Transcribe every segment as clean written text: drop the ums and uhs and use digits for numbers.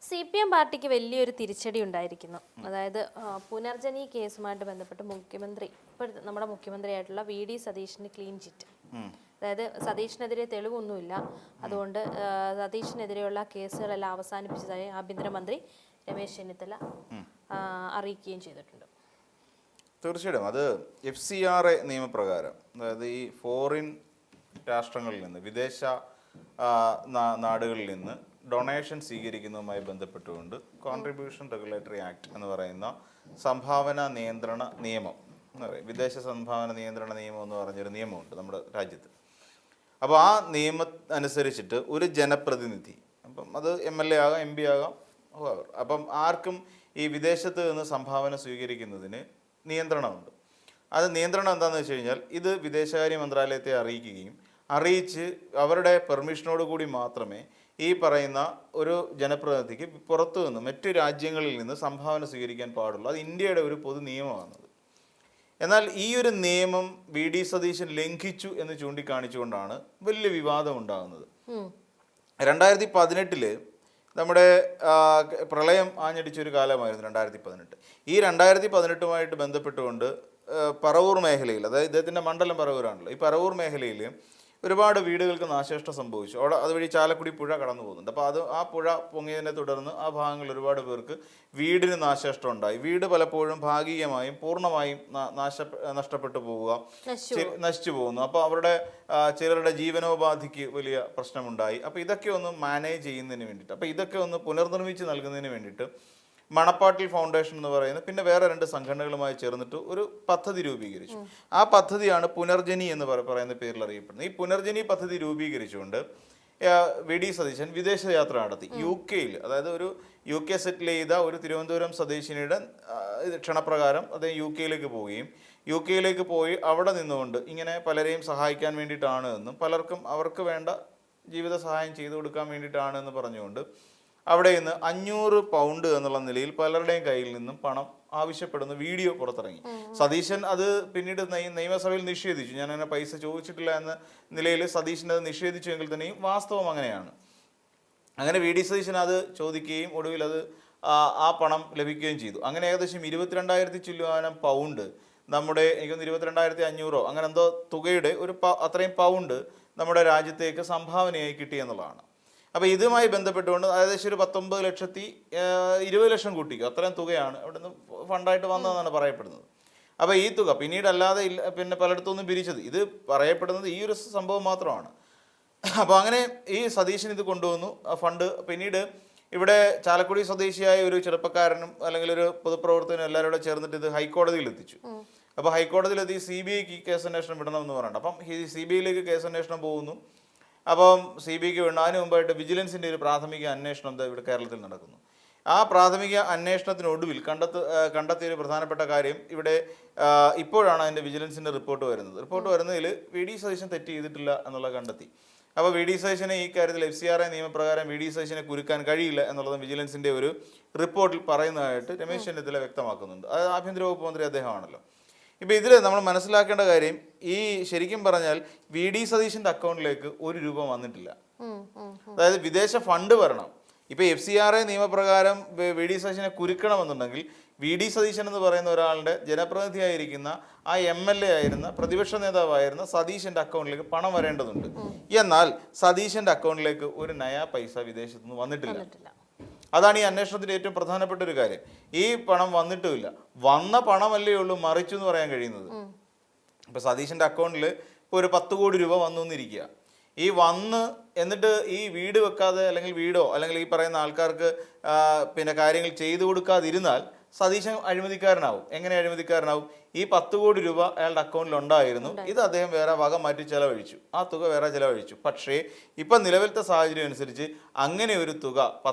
CPM പാർട്ടിക്ക് വലിയൊരു തിരിച്ചടി ഉണ്ടായിരിക്കുന്നു. അതായത് പുനർജനി കേസുമായിട്ട് ബന്ധപ്പെട്ട് മുഖ്യമന്ത്രി ഇപ്പോഴത്തെ നമ്മുടെ മുഖ്യമന്ത്രിയായിട്ടുള്ള VD സതീഷിന് ക്ലീൻ ചിറ്റ്. അതായത് സതീഷിനെതിരെ തെളിവൊന്നുമില്ല, അതുകൊണ്ട് സതീഷിനെതിരെയുള്ള കേസുകളെല്ലാം അവസാനിപ്പിച്ചതായി ആഭ്യന്തരമന്ത്രി രമേശ് ചെന്നിത്തല അറിയിക്കുകയും ചെയ്തിട്ടുണ്ട്. തീർച്ചയായിട്ടും അത് FCRA നിയമപ്രകാരം, അതായത് ഈ ഫോറിൻ രാഷ്ട്രങ്ങളിൽ നിന്ന്, വിദേശ നാടുകളിൽ നിന്ന് ഡൊണേഷൻ സ്വീകരിക്കുന്നതുമായി ബന്ധപ്പെട്ടുകൊണ്ട് കോൺട്രിബ്യൂഷൻ റെഗുലേറ്ററി ആക്ട് എന്ന് പറയുന്ന സംഭാവന നിയന്ത്രണ നിയമം എന്ന് പറയും. വിദേശ സംഭാവന നിയന്ത്രണ നിയമം എന്ന് പറഞ്ഞൊരു നിയമമുണ്ട് നമ്മുടെ രാജ്യത്ത്. അപ്പോൾ ആ നിയമം അനുസരിച്ചിട്ട് ഒരു ജനപ്രതിനിധി, അപ്പം അത് MLA ആകാം, MP ആകാം, അപ്പം ആർക്കും ഈ വിദേശത്ത് നിന്ന് സംഭാവന സ്വീകരിക്കുന്നതിന് നിയന്ത്രണമുണ്ട്. അത് നിയന്ത്രണം എന്താണെന്ന് വെച്ച് കഴിഞ്ഞാൽ, ഇത് വിദേശകാര്യ മന്ത്രാലയത്തെ അറിയിച്ച് അവരുടെ പെർമിഷനോട് കൂടി മാത്രമേ ഈ പറയുന്ന ഒരു ജനപ്രതിനിധിക്ക് പുറത്തു നിന്ന് മറ്റു രാജ്യങ്ങളിൽ നിന്ന് സംഭാവന സ്വീകരിക്കാൻ പാടുള്ളൂ. അത് ഇന്ത്യയുടെ ഒരു പൊതു നിയമമാണത്. എന്നാൽ ഈ ഒരു നിയമം VD സതീശൻ ലംഘിച്ചു എന്ന് ചൂണ്ടിക്കാണിച്ചുകൊണ്ടാണ് വലിയ വിവാദം ഉണ്ടാകുന്നത്. 2018 നമ്മുടെ പ്രളയം ആഞ്ഞടിച്ചൊരു കാലമായിരുന്നു 2018. ഈ 2018 ബന്ധപ്പെട്ടുകൊണ്ട് പറവൂർ മേഖലയിൽ, അതായത് ഇദ്ദേഹത്തിൻ്റെ മണ്ഡലം പറവൂരാണല്ലോ, ഈ പറവൂർ മേഖലയിൽ ഒരുപാട് വീടുകൾക്ക് നാശനഷ്ടം സംഭവിച്ചു. അവിടെ അതുവഴി ചാലക്കുടി പുഴ കടന്നു പോകുന്നുണ്ട്. അപ്പോൾ ആ പുഴ പൊങ്ങിയതിനെ തുടർന്ന് ആ ഭാഗങ്ങളിൽ ഒരുപാട് പേർക്ക് വീടിന് നാശനഷ്ടം ഉണ്ടായി. വീട് പലപ്പോഴും ഭാഗികമായും പൂർണ്ണമായും നഷ്ടപ്പെട്ടു പോവുക, നശിച്ചു പോകുന്നു. അപ്പോൾ അവരുടെ ചിലരുടെ ജീവനോപാധിക്ക് വലിയ പ്രശ്നമുണ്ടായി. അപ്പോൾ ഇതൊക്കെ ഒന്ന് മാനേജ് ചെയ്യുന്നതിന് വേണ്ടിയിട്ട്, അപ്പോൾ ഇതൊക്കെ ഒന്ന് പുനർനിർമ്മിച്ച് നൽകുന്നതിന് വേണ്ടിയിട്ട് മണപ്പാട്ടിൽ ഫൗണ്ടേഷൻ എന്ന് പറയുന്ന പിന്നെ വേറെ 2 സംഘടനകളുമായി ചേർന്നിട്ട് ഒരു പദ്ധതി രൂപീകരിച്ചു. ആ പദ്ധതിയാണ് പുനർജനി എന്ന് പറയുന്ന പേരിൽ അറിയപ്പെടുന്നത്. ഈ പുനർജനി പദ്ധതി രൂപീകരിച്ചുകൊണ്ട് VD സതീശൻ വിദേശയാത്ര നടത്തി. UK, അതായത് ഒരു UK സെറ്റിൽ ചെയ്ത ഒരു തിരുവനന്തപുരം സ്വദേശിനിയുടെ ക്ഷണപ്രകാരം അദ്ദേഹം UK യിലേക്ക് പോയി അവിടെ നിന്നുകൊണ്ട് ഇങ്ങനെ പലരെയും സഹായിക്കാൻ വേണ്ടിയിട്ടാണ് എന്നും പലർക്കും അവർക്ക് വേണ്ട ജീവിത സഹായം ചെയ്തു കൊടുക്കാൻ വേണ്ടിയിട്ടാണ് എന്ന് പറഞ്ഞുകൊണ്ട് അവിടെ നിന്ന് 500 പൗണ്ട് എന്നുള്ള നിലയിൽ പലരുടെയും കയ്യിൽ നിന്നും പണം ആവശ്യപ്പെടുന്ന വീഡിയോ പുറത്തിറങ്ങി. സതീശൻ അത് പിന്നീട് നിയമസഭയിൽ നിഷേധിച്ചു. ഞാൻ അങ്ങനെ പൈസ ചോദിച്ചിട്ടില്ല എന്ന നിലയിൽ സതീശൻ അത് നിഷേധിച്ചു എങ്കിൽ തന്നെയും വാസ്തവം അങ്ങനെയാണ്. അങ്ങനെ VD സതീശൻ അത് ചോദിക്കുകയും ഒടുവിൽ അത് ആ പണം ലഭിക്കുകയും ചെയ്തു. അങ്ങനെ ഏകദേശം 22,000 ചില്ലുവാനം പൗണ്ട്, നമ്മുടെ എനിക്കൊന്ന് 22,500 അങ്ങനെ എന്തോ തുകയുടെ അത്രയും പൗണ്ട് നമ്മുടെ രാജ്യത്തേക്ക് സംഭാവനയായി കിട്ടിയെന്നുള്ളതാണ്. അപ്പോൾ ഇതുമായി ബന്ധപ്പെട്ടുകൊണ്ട് ഏകദേശം ഒരു 19,20,00,000 കൂട്ടിക്കും, അത്രയും തുകയാണ് അവിടെ നിന്ന് ഫണ്ടായിട്ട് വന്നതെന്നാണ് പറയപ്പെടുന്നത്. അപ്പോൾ ഈ തുക പിന്നീടല്ലാതെ പിന്നെ പലയിടത്തുനിന്നും പിരിച്ചത്, ഇത് പറയപ്പെടുന്നത് ഈ ഒരു സംഭവം മാത്രമാണ്. അപ്പോൾ അങ്ങനെ ഈ സതീശൻ ഇത് കൊണ്ടുവന്നു ഫണ്ട്. പിന്നീട് ഇവിടെ ചാലക്കുടി സ്വദേശിയായ ഒരു ചെറുപ്പക്കാരനും അല്ലെങ്കിൽ ഒരു പൊതുപ്രവർത്തകനും എല്ലാവരും കൂടെ ചേർന്നിട്ട് ഇത് ഹൈക്കോടതിയിൽ എത്തിച്ചു. അപ്പോൾ ഹൈക്കോടതിയിലെത്തി CBIക്ക് കേസ് അന്വേഷണം വിടണമെന്ന് പറയണം. അപ്പം CBIയിലേക്ക് കേസ് അന്വേഷണം പോകുന്നു. അപ്പം CBIക്ക് വേണ്ട അതിന് മുമ്പായിട്ട് വിജിലൻസിൻ്റെ ഒരു പ്രാഥമിക അന്വേഷണം ഇവിടെ കേരളത്തിൽ നടക്കുന്നു. ആ പ്രാഥമിക അന്വേഷണത്തിനൊടുവിൽ കണ്ടെത്തിയ ഒരു പ്രധാനപ്പെട്ട കാര്യം, ഇവിടെ ഇപ്പോഴാണ് അതിൻ്റെ വിജിലൻസിൻ്റെ റിപ്പോർട്ട് വരുന്നതിൽ VD സതീശൻ തെറ്റ് ചെയ്തിട്ടില്ല എന്നുള്ള കണ്ടെത്തി. അപ്പോൾ VD സതീശനെ ഈ കാര്യത്തിൽ FCRA നിയമപ്രകാരം VD സതീശനെ കുരുക്കാൻ കഴിയില്ല എന്നുള്ളത് വിജിലൻസിൻ്റെ ഒരു റിപ്പോർട്ടിൽ പറയുന്നതായിട്ട് രമേശ് ചെന്നിത്തല വ്യക്തമാക്കുന്നുണ്ട്. അത് ആഭ്യന്തര വകുപ്പ് മന്ത്രി അദ്ദേഹമാണല്ലോ. ഇപ്പോൾ ഇതിൽ നമ്മൾ മനസ്സിലാക്കേണ്ട കാര്യം, ഈ ശരിക്കും പറഞ്ഞാൽ VD സതീശൻ്റെ അക്കൗണ്ടിലേക്ക് ₹1 വന്നിട്ടില്ല. അതായത് വിദേശ ഫണ്ട് വരണം. ഇപ്പോൾ FCRA നിയമപ്രകാരം VD സതീശനെ കുരുക്കണമെന്നുണ്ടെങ്കിൽ VD സതീശൻ എന്ന് പറയുന്ന ഒരാളുടെ ജനപ്രതിനിധിയായിരിക്കുന്ന ആ MLA ആയിരുന്ന പ്രതിപക്ഷ നേതാവായിരുന്ന സതീശൻ്റെ അക്കൗണ്ടിലേക്ക് പണം വരേണ്ടതുണ്ട്. എന്നാൽ സതീശൻ്റെ അക്കൗണ്ടിലേക്ക് ഒരു നയാ പൈസ വിദേശത്തു നിന്ന് വന്നിട്ടില്ല. അതാണ് ഈ അന്വേഷണത്തിൻ്റെ ഏറ്റവും പ്രധാനപ്പെട്ട ഒരു കാര്യം. ഈ പണം വന്നിട്ടുമില്ല. വന്ന പണമല്ലേ ഉള്ളൂ മറിച്ചു എന്ന് പറയാൻ കഴിയുന്നത്. ഇപ്പം സതീശൻ്റെ അക്കൗണ്ടിൽ ഇപ്പോൾ ഒരു ₹10 കോടി വന്നു എന്നിരിക്കുക. ഈ എന്നിട്ട് ഈ വീട് വെക്കാതെ അല്ലെങ്കിൽ വീടോ അല്ലെങ്കിൽ ഈ പറയുന്ന ആൾക്കാർക്ക് പിന്നെ കാര്യങ്ങൾ ചെയ്തു കൊടുക്കാതിരുന്നാൽ സതീശൻ അഴിമതിക്കാരനാവും. എങ്ങനെ അഴിമതിക്കാരനാവും? ഈ ₹10 കോടി അയാളുടെ അക്കൗണ്ടിൽ ഉണ്ടായിരുന്നു. ഇത് അദ്ദേഹം വേറെ വക മാറ്റി ചെലവഴിച്ചു. ആ തുക വേറെ ചെലവഴിച്ചു. പക്ഷേ ഇപ്പം നിലവിലത്തെ സാഹചര്യം അനുസരിച്ച് അങ്ങനെ ഒരു തുക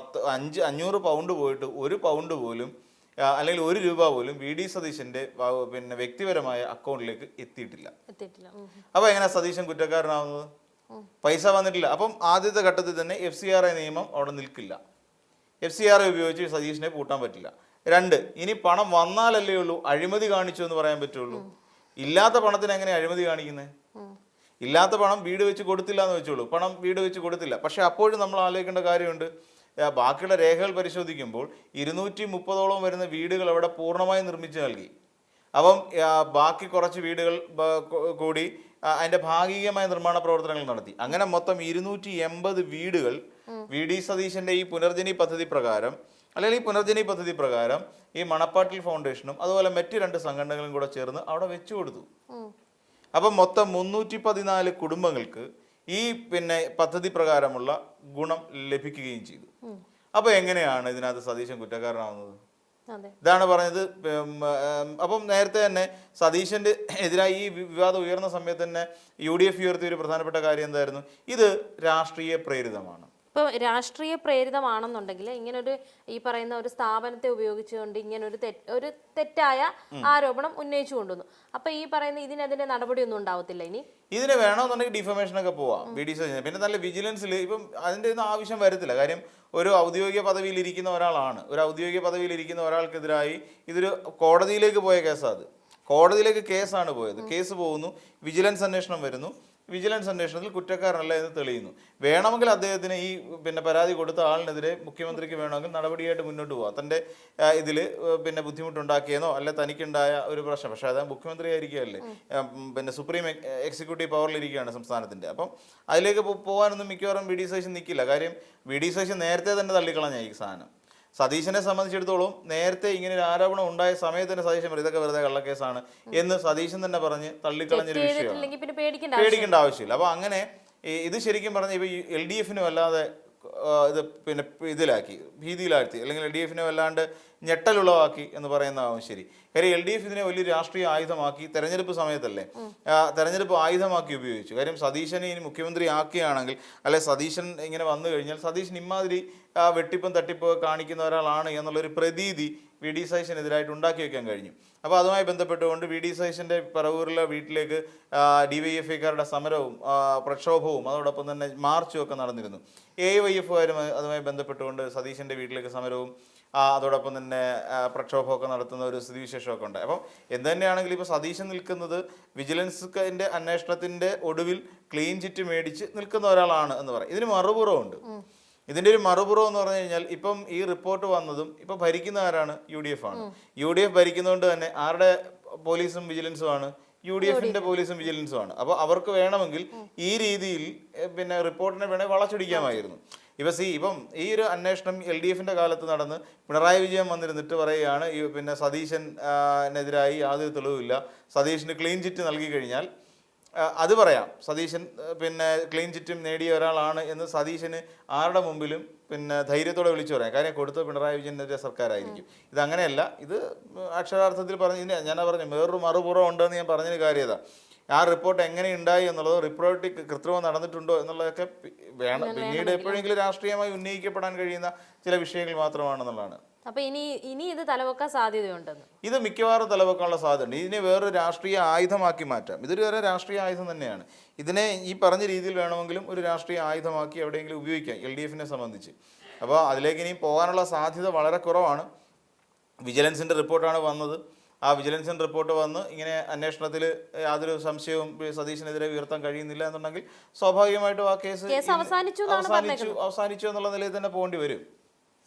500 പൗണ്ട് പോയിട്ട് £1 പോലും അല്ലെങ്കിൽ ₹1 പോലും VD സതീശൻ്റെ പിന്നെ വ്യക്തിപരമായ അക്കൗണ്ടിലേക്ക് എത്തിയിട്ടില്ല. അപ്പോൾ എങ്ങനെ സതീശൻ കുറ്റക്കാരനാവുന്നത്? പൈസ വന്നിട്ടില്ല. അപ്പം ആദ്യത്തെ ഘട്ടത്തിൽ തന്നെ FCRA നിയമം അവിടെ നിൽക്കില്ല. FCRA ഉപയോഗിച്ച് സതീശനെ പൂട്ടാൻ പറ്റില്ല. 2, ഇനി പണം വന്നാലല്ലേ ഉള്ളൂ അഴിമതി കാണിച്ചു എന്ന് പറയാൻ പറ്റുള്ളൂ. ഇല്ലാത്ത പണത്തിന് എങ്ങനെ അഴിമതി കാണിക്കുന്നത്? ഇല്ലാത്ത പണം വീട് വെച്ച് കൊടുത്തില്ല എന്ന് വെച്ചോളൂ, പണം വീട് വെച്ച് കൊടുത്തില്ല. പക്ഷെ അപ്പോഴും നമ്മൾ ആലോചിക്കേണ്ട കാര്യമുണ്ട്, ബാക്കിയുള്ള രേഖകൾ പരിശോധിക്കുമ്പോൾ 230ഓളം വരുന്ന വീടുകൾ അവിടെ പൂർണ്ണമായി നിർമ്മിച്ചു നൽകി. അപ്പം ബാക്കി കുറച്ച് വീടുകൾ കൂടി അതിന്റെ ഭാഗികമായ നിർമ്മാണ പ്രവർത്തനങ്ങൾ നടത്തി. അങ്ങനെ മൊത്തം 280 വീടുകൾ VD സതീശന്റെ ഈ പുനർജനി പദ്ധതി പ്രകാരം അല്ലെങ്കിൽ ഈ പുനർജനി പദ്ധതി പ്രകാരം ഈ മണപ്പാട്ടിൽ ഫൗണ്ടേഷനും അതുപോലെ മറ്റ് 2 സംഘടനകളും കൂടെ ചേർന്ന് അവിടെ വെച്ചു കൊടുത്തു. അപ്പം മൊത്തം 314 കുടുംബങ്ങൾക്ക് ഈ പദ്ധതി പ്രകാരമുള്ള ഗുണം ലഭിക്കുകയും ചെയ്തു. അപ്പോൾ എങ്ങനെയാണ് ഇതിനകത്ത് സതീശൻ കുറ്റക്കാരനാവുന്നത്? ഇതാണ് പറഞ്ഞത്. അപ്പം നേരത്തെ തന്നെ സതീശന്റെ എതിരായി ഈ വിവാദം ഉയർന്ന സമയത്ത് തന്നെ UDF ഉയർത്തിയ ഒരു പ്രധാനപ്പെട്ട കാര്യം എന്തായിരുന്നു? ഇത് രാഷ്ട്രീയ പ്രേരിതമാണ്. ഇപ്പോൾ രാഷ്ട്രീയ പ്രേരിതമാണെന്നുണ്ടെങ്കിൽ ഇങ്ങനൊരു ഈ പറയുന്ന ഒരു സ്ഥാപനത്തെ ഉപയോഗിച്ചുകൊണ്ട് ഇങ്ങനൊരു തെറ്റായ ആരോപണം ഉന്നയിച്ചു കൊണ്ടുവന്നു. അപ്പൊ ഈ പറയുന്ന ഇതിനെതിരെ നടപടിയൊന്നും ഉണ്ടാവത്തില്ല ഇനി? ഇതിന് വേണമെന്നുണ്ടെങ്കിൽ ഡിഫമേഷനൊക്കെ പോവാം VD സതീശൻ. പിന്നെ നല്ല വിജിലൻസിൽ ഇപ്പം അതിൻ്റെ ഒന്നും ആവശ്യം വരത്തില്ല. കാര്യം ഒരു ഔദ്യോഗിക പദവിയിൽ ഇരിക്കുന്ന ഒരാളാണ്. ഒരു ഔദ്യോഗിക പദവിയിൽ ഇരിക്കുന്ന ഒരാൾക്കെതിരായി ഇതൊരു കോടതിയിലേക്ക് പോയ കേസാണ്. അത് കോടതിയിലേക്ക് കേസാണ് പോയത്. കേസ് പോകുന്നു, വിജിലൻസ് അന്വേഷണം വരുന്നു. വിജിലൻസ് അന്വേഷണത്തിൽ കുറ്റക്കാരനല്ല എന്ന് തെളിയുന്നു. വേണമെങ്കിൽ അദ്ദേഹത്തിന് ഈ പരാതി കൊടുത്ത ആളിനെതിരെ മുഖ്യമന്ത്രിക്ക് വേണമെങ്കിൽ നടപടിയായിട്ട് മുന്നോട്ട് പോകാം. തൻ്റെ ഇതിൽ ബുദ്ധിമുട്ടുണ്ടാക്കിയെന്നോ അല്ലെ തനിക്കുണ്ടായ ഒരു പ്രശ്നം. പക്ഷേ അത് മുഖ്യമന്ത്രി ആയിരിക്കുകയല്ലേ, സുപ്രീം എക്സിക്യൂട്ടീവ് പവറിലിരിക്കുകയാണ് സംസ്ഥാനത്തിൻ്റെ. അപ്പം അതിലേക്ക് പോകാനൊന്നും മിക്കവാറും VD സതീശൻ നിൽക്കില്ല. കാര്യം VD സതീശൻ നേരത്തെ തന്നെ തള്ളിക്കളഞ്ഞ ഈ സാധനം. സതീശനെ സംബന്ധിച്ചിടത്തോളം നേരത്തെ ഇങ്ങനെ ഒരു ആരോപണം ഉണ്ടായ സമയത്ത് തന്നെ സതീശൻ പറയും ഇതൊക്കെ വെറുതെ കള്ളക്കേസാണ് എന്ന് സതീശൻ തന്നെ പറഞ്ഞ് തള്ളിക്കളഞ്ഞൊരു വിഷയമാണ്. പേടിക്കേണ്ട ആവശ്യമില്ല. അപ്പോൾ അങ്ങനെ ഇത് ശരിക്കും പറഞ്ഞാൽ ഇപ്പോൾ LDFന് വല്ലാതെ ഇത് ഇതിലാക്കി, ഭീതിയിലാഴ്ത്തി, അല്ലെങ്കിൽ LDFനെ വല്ലാണ്ട് ഞെട്ടലുളവാക്കി എന്ന് പറയുന്നതാവും ശരി. കാര്യം LDF ഇതിനെ വലിയൊരു രാഷ്ട്രീയ ആയുധമാക്കി തെരഞ്ഞെടുപ്പ് സമയത്തല്ലേ തെരഞ്ഞെടുപ്പ് ആയുധമാക്കി ഉപയോഗിച്ചു. കാര്യം സതീശനെ ഇനി മുഖ്യമന്ത്രി ആക്കുകയാണെങ്കിൽ അല്ലെ സതീശൻ ഇങ്ങനെ വന്നു കഴിഞ്ഞാൽ സതീശൻ ഇമാതിരി വെട്ടിപ്പും തട്ടിപ്പും കാണിക്കുന്ന ഒരാളാണ് എന്നുള്ളൊരു പ്രതീതി VD സതീശനെതിരായിട്ട് ഉണ്ടാക്കി വെക്കാൻ കഴിഞ്ഞു. അപ്പോൾ അതുമായി ബന്ധപ്പെട്ടുകൊണ്ട് VD സതീശൻ്റെ പറവൂരിലെ വീട്ടിലേക്ക് DYFIക്കാരുടെ സമരവും പ്രക്ഷോഭവും അതോടൊപ്പം തന്നെ മാർച്ചും ഒക്കെ നടന്നിരുന്നു. AYFകാരും അതുമായി ബന്ധപ്പെട്ടുകൊണ്ട് സതീശൻ്റെ വീട്ടിലേക്ക് സമരവും അതോടൊപ്പം തന്നെ പ്രക്ഷോഭമൊക്കെ നടത്തുന്ന ഒരു സ്ഥിതിവിശേഷമൊക്കെ ഉണ്ടായി. അപ്പം എന്ത് തന്നെയാണെങ്കിലും ഇപ്പോൾ സതീശൻ നിൽക്കുന്നത് വിജിലൻസിൻ്റെ അന്വേഷണത്തിൻ്റെ ഒടുവിൽ ക്ലീൻ ചിറ്റ് മേടിച്ച് നിൽക്കുന്ന ഒരാളാണ് എന്ന് പറയും. ഇതിന് മറുപുറമുണ്ട്. ഇതിൻ്റെ ഒരു മറുപുറം എന്ന് പറഞ്ഞു കഴിഞ്ഞാൽ ഇപ്പം ഈ റിപ്പോർട്ട് വന്നതും ഇപ്പം ഭരിക്കുന്ന ആരാണ്? UDF ആണ്. UDF ഭരിക്കുന്നതുകൊണ്ട് തന്നെ ആരുടെ പോലീസും വിജിലൻസുമാണ്? UDFന്റെ പോലീസും വിജിലൻസുമാണ്. അപ്പോൾ അവർക്ക് വേണമെങ്കിൽ ഈ രീതിയിൽ റിപ്പോർട്ടിനെ വേണമെങ്കിൽ വളച്ചൊടിക്കാമായിരുന്നു. ഇപ്പം ഈ ഒരു അന്വേഷണം LDFന്റെ കാലത്ത് നടന്ന് പിണറായി വിജയൻ വന്നിരുന്നിട്ട് പറയുകയാണ് സതീശനെതിരായി യാതൊരു തെളിവില്ല, സതീശന് ക്ലീൻ ചിറ്റ് നൽകി കഴിഞ്ഞാൽ അത് പറയാം, സതീശൻ ക്ലീൻ ചിറ്റും നേടിയ ഒരാളാണ് എന്ന് സതീശന് ആരുടെ മുമ്പിലും ധൈര്യത്തോടെ വിളിച്ചു പറയാം. കാര്യം കൊടുത്ത പിണറായി വിജയൻ്റെ സർക്കാരായിരിക്കും. ഇതങ്ങനെയല്ല. ഇത് അക്ഷരാർത്ഥത്തിൽ പറഞ്ഞ ഞാൻ പറഞ്ഞു വേറൊരു മറുപുറം ഉണ്ടെന്ന് ഞാൻ പറഞ്ഞൊരു കാര്യത. ആ റിപ്പോർട്ട് എങ്ങനെ ഉണ്ടായി എന്നുള്ളത്, റിപ്പോർട്ട് കൃത്രിമം നടന്നിട്ടുണ്ടോ എന്നുള്ളതൊക്കെ വേണം പിന്നീട് എപ്പോഴെങ്കിലും രാഷ്ട്രീയമായി ഉന്നയിക്കപ്പെടാൻ കഴിയുന്ന ചില വിഷയങ്ങൾ മാത്രമാണെന്നുള്ളതാണ്. അപ്പൊ ഇനി ഇത് തലവെക്കാൻ സാധ്യതയുണ്ടെന്ന്? ഇത് മിക്കവാറും തലവെക്കാനുള്ള സാധ്യതയുണ്ട്. ഇതിനെ വേറൊരു രാഷ്ട്രീയ ആയുധമാക്കി മാറ്റാം. ഇതൊരു വേറെ രാഷ്ട്രീയ ആയുധം തന്നെയാണ്. ഇതിനെ ഈ പറഞ്ഞ രീതിയിൽ വേണമെങ്കിലും ഒരു രാഷ്ട്രീയ ആയുധമാക്കി എവിടെയെങ്കിലും ഉപയോഗിക്കാം LDFനെ സംബന്ധിച്ച്. അപ്പോൾ അതിലേക്ക് ഇനി പോകാനുള്ള സാധ്യത വളരെ കുറവാണ്. വിജിലൻസിൻ്റെ റിപ്പോർട്ടാണ് വന്നത്. ആ വിജിലൻസിൻ്റെ റിപ്പോർട്ട് വന്ന് ഇങ്ങനെ അന്വേഷണത്തിൽ യാതൊരു സംശയവും സതീശനെതിരെ ഉയർത്താൻ കഴിയുന്നില്ല എന്നുണ്ടെങ്കിൽ സ്വാഭാവികമായിട്ടും ആ കേസ് അവസാനിച്ചു എന്നുള്ള നിലയിൽ തന്നെ പോകേണ്ടി വരും.